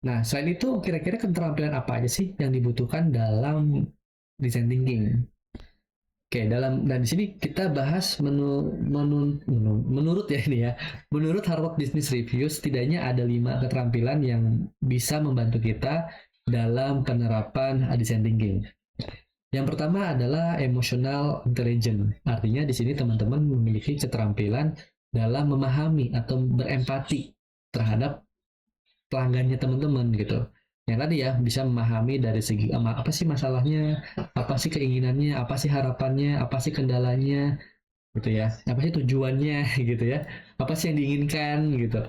Nah, selain itu kira-kira keterampilan apa aja sih yang dibutuhkan dalam design thinking? Oke, dan di sini kita bahas menurut ya ini ya, menurut Harvard Business Review setidaknya ada 5 keterampilan yang bisa membantu kita dalam penerapan design thinking. Yang pertama adalah emotional intelligence. Artinya di sini teman-teman memiliki keterampilan dalam memahami atau berempati terhadap pelanggannya teman-teman gitu. Yang tadi ya bisa memahami dari segi apa sih masalahnya, apa sih keinginannya, apa sih harapannya, apa sih kendalanya gitu ya, apa sih tujuannya gitu ya, apa sih yang diinginkan gitu.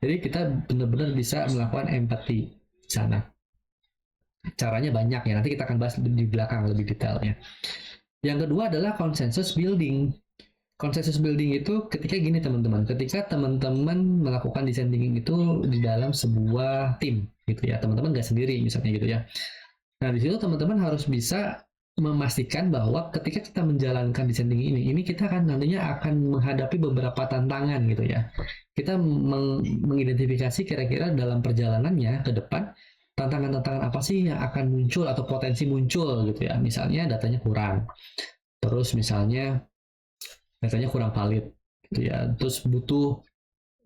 Jadi kita benar-benar bisa melakukan empati di sana. Caranya banyak ya, nanti kita akan bahas di belakang lebih detailnya. Yang kedua adalah consensus building. Consensus building itu ketika gini teman-teman, ketika teman-teman melakukan design thinking itu di dalam sebuah tim gitu ya, teman-teman nggak sendiri misalnya gitu ya. Nah di situ teman-teman harus bisa memastikan bahwa ketika kita menjalankan design thinking ini kita akan nantinya akan menghadapi beberapa tantangan gitu ya. Kita mengidentifikasi kira-kira dalam perjalanannya ke depan tantangan-tantangan apa sih yang akan muncul atau potensi muncul gitu ya. Misalnya datanya kurang, terus misalnya datanya kurang valid gitu ya, terus butuh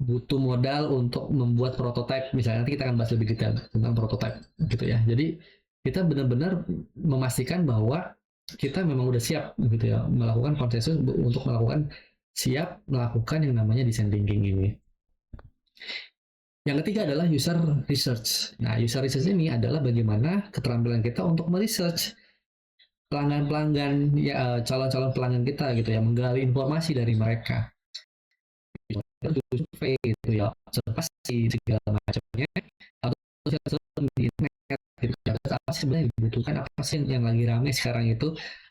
butuh modal untuk membuat prototipe misalnya, nanti kita akan bahas lebih detail tentang prototipe gitu ya. Jadi kita benar-benar memastikan bahwa kita memang udah siap gitu ya melakukan konsensus untuk melakukan siap melakukan yang namanya design thinking ini. Yang ketiga adalah user research. Nah, user research ini adalah bagaimana keterampilan kita untuk meresearch pelanggan-pelanggan ya, calon-calon pelanggan kita gitu ya, menggali informasi dari mereka, survei gitu ya, observasi segala macamnya, atau di internet gitu ya. Apa sih sebenarnya yang dibutuhkan, apa sih yang lagi ramai sekarang itu,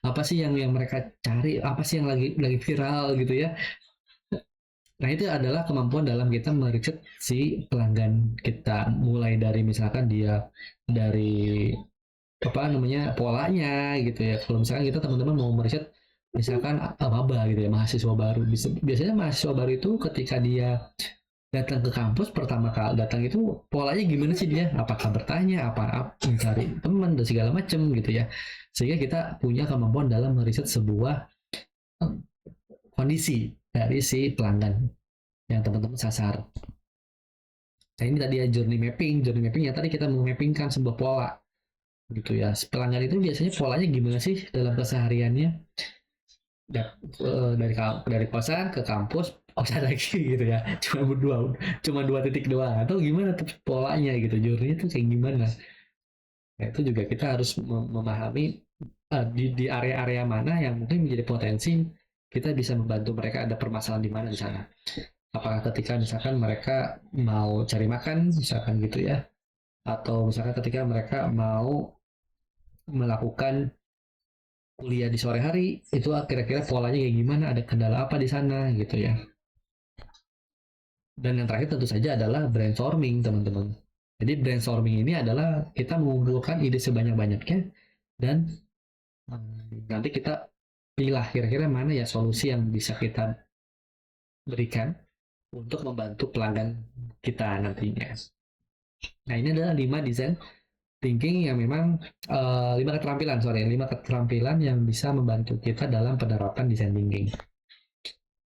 apa sih yang mereka cari, apa sih yang lagi viral gitu ya. Nah itu adalah kemampuan dalam kita meriset si pelanggan kita, mulai dari misalkan dia dari apa namanya polanya gitu ya. Kalau misalkan kita teman-teman mau meriset misalkan maba gitu ya, mahasiswa baru, biasanya mahasiswa baru itu ketika dia datang ke kampus pertama kali datang itu polanya gimana sih dia, apakah bertanya apa mencari teman dan segala macam gitu ya, sehingga kita punya kemampuan dalam meriset sebuah kondisi dari si pelanggan yang teman-teman sasar. Nah ini tadi ya journey mapping ya, tadi kita memappingkan sebuah pola gitu ya. Pelanggan itu biasanya polanya gimana sih dalam kesehariannya, dari kosan ke kampus kosan lagi gitu ya, cuma dua titik doang, atau gimana tuh polanya gitu, journey itu kayak gimana. Nah itu juga kita harus memahami di area-area mana yang mungkin menjadi potensi kita bisa membantu mereka, ada permasalahan di mana di sana. Apakah ketika misalkan mereka mau cari makan misalkan gitu ya, atau misalkan ketika mereka mau melakukan kuliah di sore hari, itu kira-kira polanya kayak gimana, ada kendala apa di sana gitu ya. Dan yang terakhir tentu saja adalah brainstorming teman-teman. Jadi brainstorming ini adalah kita mengumpulkan ide sebanyak-banyaknya dan nanti kita pilih kira-kira mana ya solusi yang bisa kita berikan untuk membantu pelanggan kita nantinya. Nah ini adalah 5 desain thinking yang memang 5 keterampilan yang bisa membantu kita dalam penerapan desain thinking.